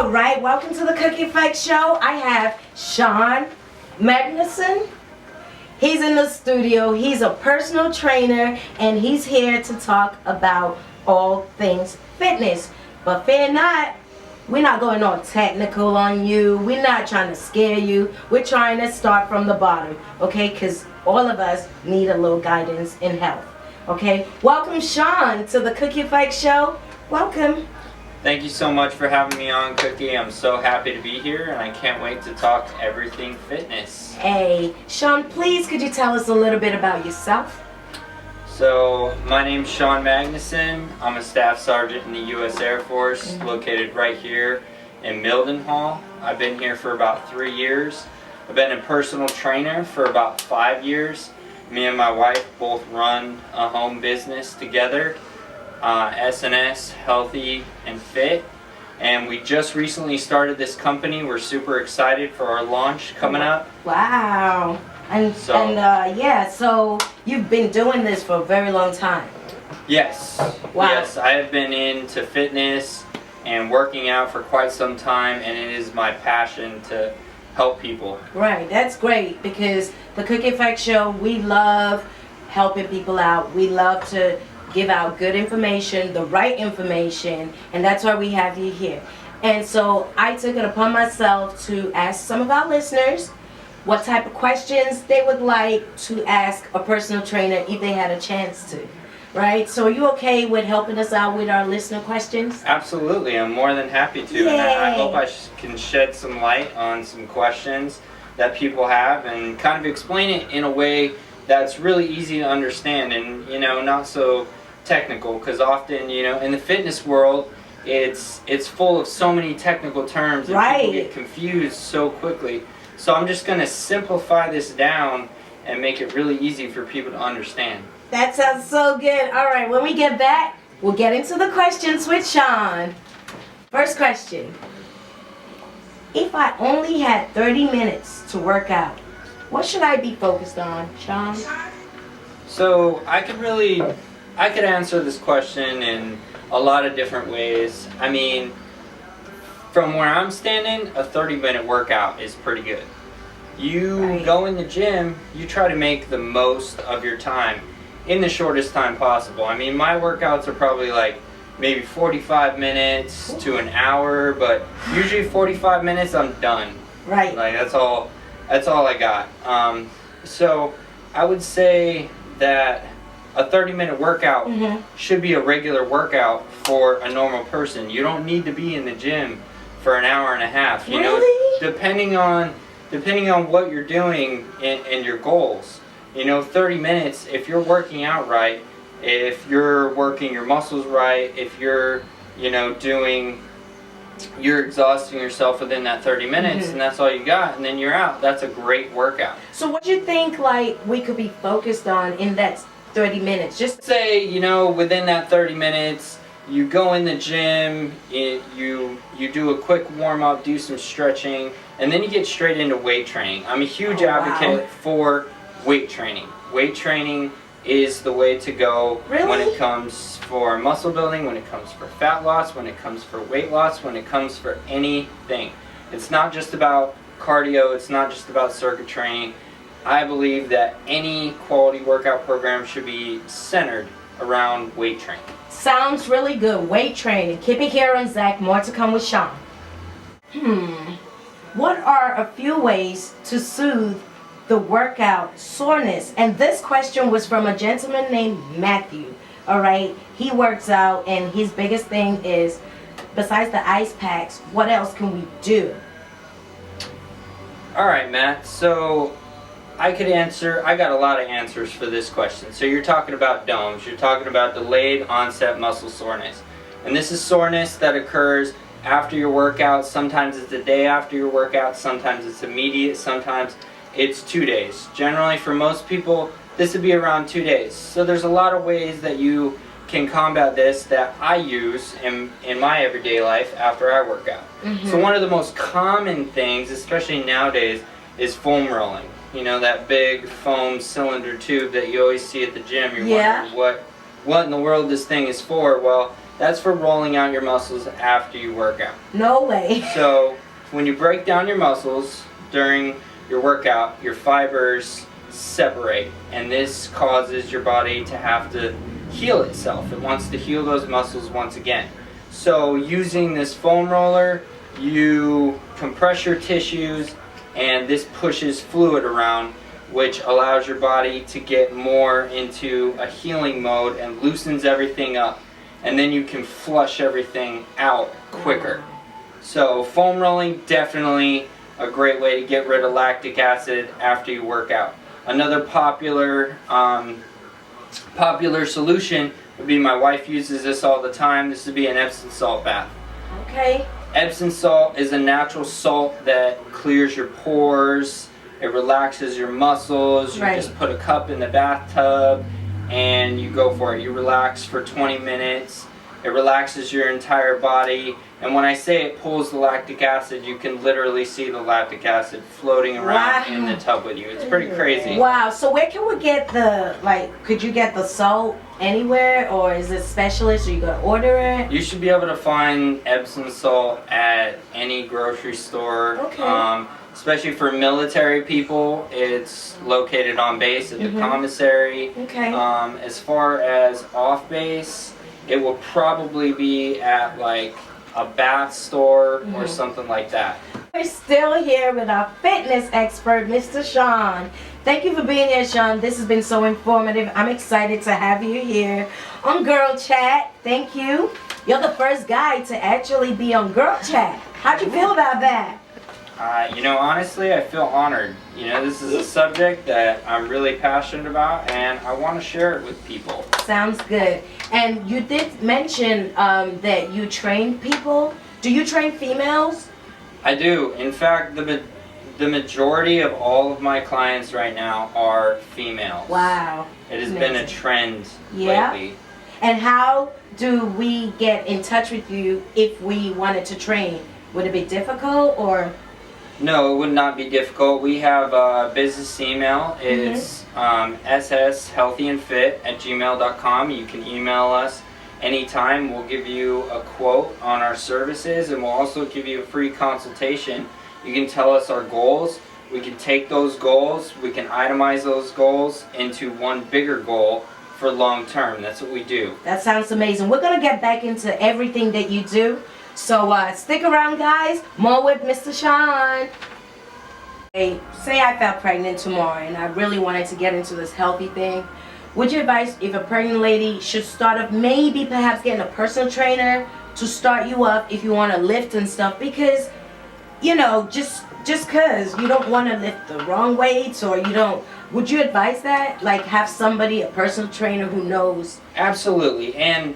All right, welcome to the Cookie Fight Show. I have Sean Magnuson. He's in the studio. He's a personal trainer, and he's here to talk about all things fitness. But fear not, we're not going all technical on you. We're not trying to scare you. We're trying to start from the bottom, okay? Because all of us need a little guidance in health, okay? Welcome, Sean, to the Cookie Fight Show. Welcome. Thank you so much for having me on, Cookie. I'm so happy to be here, and I can't wait to talk everything fitness. Hey, Sean, please could you tell us a little bit about yourself? So, my name's Sean Magnuson. I'm a staff sergeant in the U.S. Air Force, located right here in Mildenhall. I've been here for about 3 years. I've been a personal trainer for about 5 years. Me and my wife both run a home business together. S&S, Healthy and Fit, and we just recently started this company. We're super excited for our launch coming up. Wow. So you've been doing this for a very long time. Yes. Wow. Yes, I have been into fitness and working out for quite some time, and it is my passion to help people. Right, that's great, because the Cookie Fight Show, we love helping people out. We love to give out good information, the right information, and that's why we have you here. And so I took it upon myself to ask some of our listeners what type of questions they would like to ask a personal trainer if they had a chance to. Right? So are you okay with helping us out with our listener questions? Absolutely, I'm more than happy to. Yay. And I hope I can shed some light on some questions that people have and kind of explain it in a way that's really easy to understand and, not so technical, because often, in the fitness world, it's full of so many technical terms and people get confused so quickly. So I'm just going to simplify this down and make it really easy for people to understand. That sounds so good. All right, when we get back, we'll get into the questions with Sean. First question. If I only had 30 minutes to work out, what should I be focused on, Sean? So I could answer this question in a lot of different ways. I mean, from where I'm standing, a 30-minute workout is pretty good. You go in the gym, you try to make the most of your time in the shortest time possible. I mean, my workouts are probably like maybe 45 minutes to an hour, but usually 45 minutes I'm done. Right. Like that's all I got. So I would say that a 30-minute workout should be a regular workout for a normal person. You don't need to be in the gym for an hour and a half. Depending on what you're doing and your goals. 30 minutes, if you're working out right, if you're working your muscles right, if you're, you're exhausting yourself within that 30 minutes and that's all you got, and then you're out. That's a great workout. So what do you think we could be focused on in that 30 minutes? Just say, within that 30 minutes, you go in the gym, you do a quick warm-up, do some stretching, and then you get straight into weight training. I'm a huge advocate for weight training. Weight training is the way to go when it comes for muscle building, when it comes for fat loss, when it comes for weight loss, when it comes for anything. It's not just about cardio, it's not just about circuit training. I believe that any quality workout program should be centered around weight training. Sounds really good. Weight training. Keep it here on Zach. More to come with Sean. What are a few ways to soothe the workout soreness? And this question was from a gentleman named Matthew. All right. He works out, and his biggest thing is, besides the ice packs, what else can we do? All right, Matt. So I got a lot of answers for this question. So you're talking about DOMS, you're talking about delayed onset muscle soreness. And this is soreness that occurs after your workout. Sometimes it's the day after your workout, sometimes it's immediate, sometimes it's 2 days. Generally for most people, this would be around 2 days. So there's a lot of ways that you can combat this that I use in my everyday life after I work out. So one of the most common things, especially nowadays, is foam rolling. That big foam cylinder tube that you always see at the gym. You're wondering what in the world this thing is for. Well, that's for rolling out your muscles after you work out. No way. So when you break down your muscles during your workout, your fibers separate, and this causes your body to have to heal itself. It wants to heal those muscles once again. So using this foam roller, you compress your tissues, and this pushes fluid around, which allows your body to get more into a healing mode and loosens everything up, and then you can flush everything out quicker. So foam rolling, definitely a great way to get rid of lactic acid after you work out. Another popular solution would be, my wife uses this all the time, this would be an Epsom salt bath. Okay. Epsom salt is a natural salt that clears your pores, it relaxes your muscles. You just put a cup in the bathtub and you go for it. You relax for 20 minutes. It relaxes your entire body. And when I say it pulls the lactic acid, you can literally see the lactic acid floating around in the tub with you. It's pretty crazy. Wow. So where can we get the, could you get the salt anywhere, or is it specialist, or you gotta order it? You should be able to find Epsom salt at any grocery store. Okay. Especially for military people, it's located on base at the commissary. Okay. As far as off base, it will probably be at like a bath store or something like that. We're still here with our fitness expert, Mr. Sean. Thank you for being here, Sean. This has been so informative. I'm excited to have you here on Girl Chat. Thank you. You're the first guy to actually be on Girl Chat. How'd you feel about that? You know, honestly, I feel honored. You know, this is a subject that I'm really passionate about, and I want to share it with people. Sounds good. And you did mention that you train people. Do you train females? I do. In fact, the majority of all of my clients right now are females. Wow. It has been a trend lately. And how do we get in touch with you if we wanted to train? Would it be difficult, or? No, it would not be difficult. We have a business email. It's sshealthyandfit@gmail.com. You can email us anytime. We'll give you a quote on our services, and we'll also give you a free consultation. You can tell us our goals. We can take those goals, we can itemize those goals into one bigger goal for long term. That's what we do. That sounds amazing. We're going to get back into everything that you do. So stick around, guys. More with Mr. Sean. Hey, say I felt pregnant tomorrow and I really wanted to get into this healthy thing. Would you advise if a pregnant lady should start off, maybe perhaps getting a personal trainer to start you up if you want to lift and stuff? Because, you know, just because you don't want to lift the wrong weights, or you don't, would you advise that? Like, have somebody, a personal trainer who knows? Absolutely. And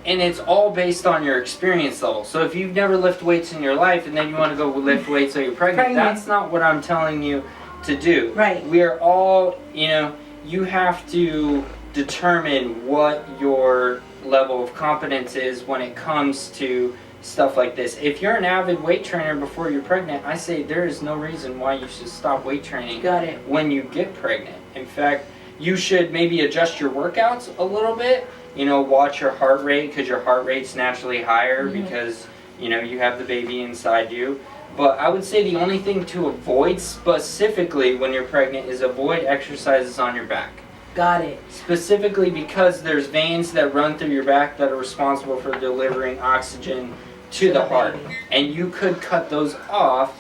it's all based on your experience level. So if you've never lifted weights in your life and then you want to go lift weights so you're pregnant, that's not what I'm telling you to do. Right. We are all, you know, you have to determine what your level of competence is when it comes to stuff like this. If you're an avid weight trainer before you're pregnant, I say there is no reason why you should stop weight training when you get pregnant. In fact, you should maybe adjust your workouts a little bit. You know, watch your heart rate, because your heart rate's naturally higher because, you know, you have the baby inside you. But I would say the only thing to avoid specifically when you're pregnant is avoid exercises on your back. Got it. Specifically because there's veins that run through your back that are responsible for delivering oxygen to the heart. And you could cut those off,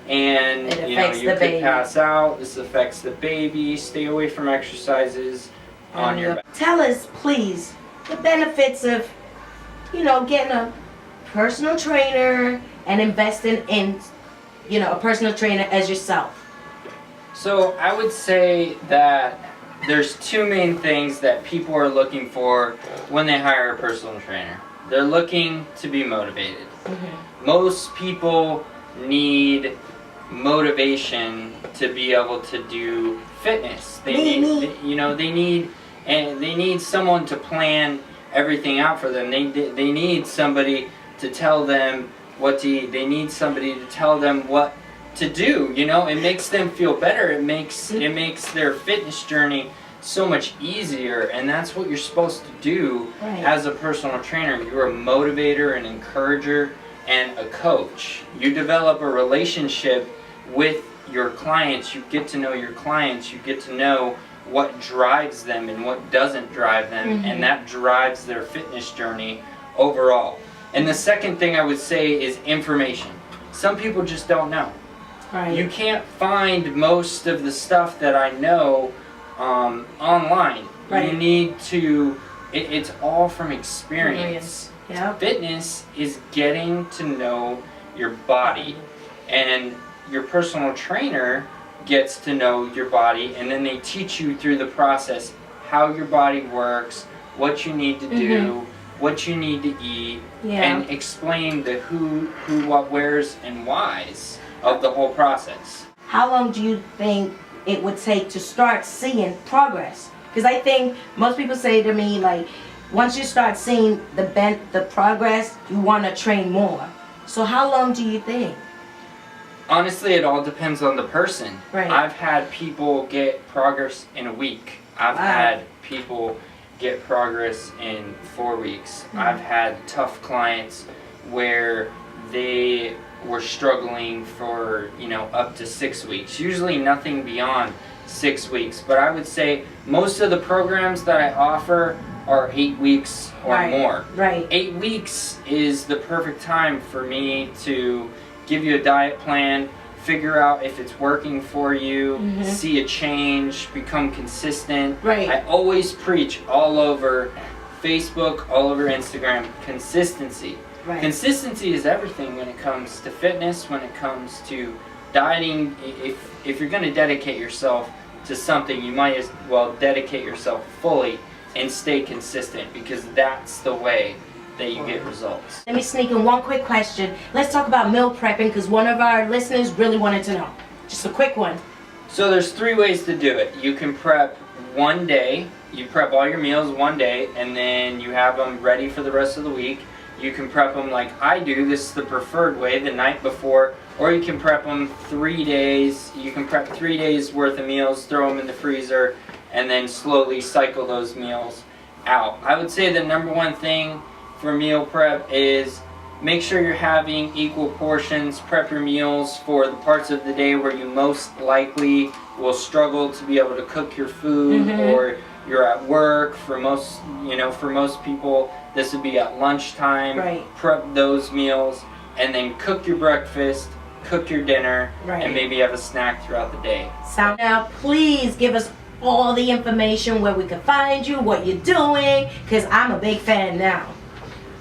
and you know, you could pass out. This affects the baby. Stay away from exercises on your back. Tell us, please, the benefits of, you know, getting a personal trainer and investing in, you know, a personal trainer as yourself. So I would say that there's two main things that people are looking for when they hire a personal trainer. They're looking to be motivated. Most people need motivation to be able to do fitness. They need someone to plan everything out for them. They need somebody to tell them what to eat. They need somebody to tell them what to do. You know, it makes them feel better. It makes their fitness journey so much easier, and that's what you're supposed to do as a personal trainer. You're a motivator, an encourager, and a coach. You develop a relationship with your clients. You get to know your clients. You get to know what drives them and what doesn't drive them, and that drives their fitness journey overall. And the second thing I would say is information. Some people just don't know. You can't find most of the stuff that I know online. You need to, it's all from experience. Fitness is getting to know your body, and your personal trainer gets to know your body, and then they teach you through the process how your body works, what you need to do, what you need to eat, and explain the who, what, wheres, and whys of the whole process. How long do you think it would take to start seeing progress? Because I think most people say to me, like, once you start seeing the progress, you want to train more. So how long do you think? Honestly, it all depends on the person. I've had people get progress in a week. I've had people get progress in 4 weeks. I've had tough clients where they were struggling for, up to 6 weeks. Usually nothing beyond 6 weeks. But I would say most of the programs that I offer are 8 weeks or more. 8 weeks is the perfect time for me to give you a diet plan, figure out if it's working for you, see a change, become consistent. I always preach all over Facebook, all over Instagram, consistency. Consistency is everything when it comes to fitness, when it comes to dieting. If you're going to dedicate yourself to something, you might as well dedicate yourself fully and stay consistent, because that's the way that you get results. Let me sneak in one quick question. Let's talk about meal prepping, because one of our listeners really wanted to know. Just a quick one. So there's 3 ways to do it. You can prep one day. You prep all your meals one day, and then you have them ready for the rest of the week. You can prep them like I do. This is the preferred way, the night before. Or you can prep them 3 days. You can prep 3 days worth of meals, throw them in the freezer, and then slowly cycle those meals out. I would say the #1 thing for meal prep is make sure you're having equal portions. Prep your meals for the parts of the day where you most likely will struggle to be able to cook your food, or you're at work. For most, for most people, this would be at lunchtime. Prep those meals, and then cook your breakfast, cook your dinner, and maybe have a snack throughout the day. So now, please give us all the information where we can find you, what you're doing, because I'm a big fan now.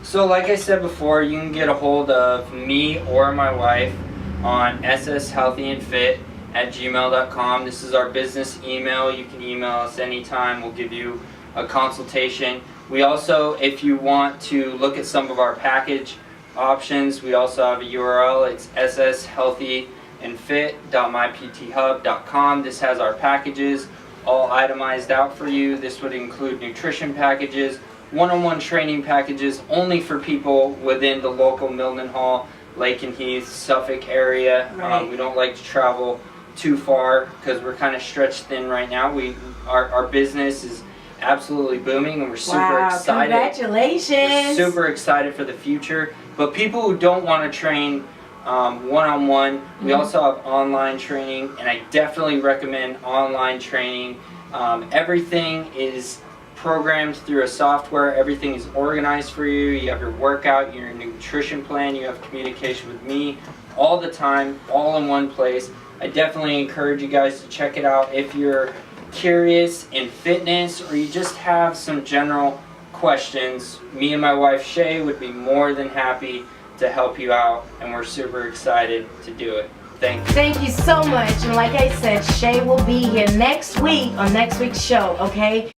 So like I said before, you can get a hold of me or my wife on sshealthyandfit@gmail.com. This is our business email. You can email us anytime. We'll give you a consultation. We also, if you want to look at some of our package options, we also have a URL. It's sshealthyandfit.mypthub.com. This has our packages all itemized out for you. This would include nutrition packages, one-on-one training packages only for people within the local Mildenhall, Lake and Heath, Suffolk area. We don't like to travel too far because we're kind of stretched thin right now. Our business is absolutely booming, and we're super excited. Congratulations! We're super excited for the future. But people who don't want to train one-on-one, we also have online training, and I definitely recommend online training. Everything is programmed through a software. Everything is organized for you. You have your workout, your nutrition plan, you have communication with me all the time, all in one place. I definitely encourage you guys to check it out if you're curious in fitness, or you just have some general questions. Me and my wife Shay would be more than happy to help you out, and we're super excited to do it. Thank you. Thank you so much. And like I said, Shay will be here next week on next week's show, okay?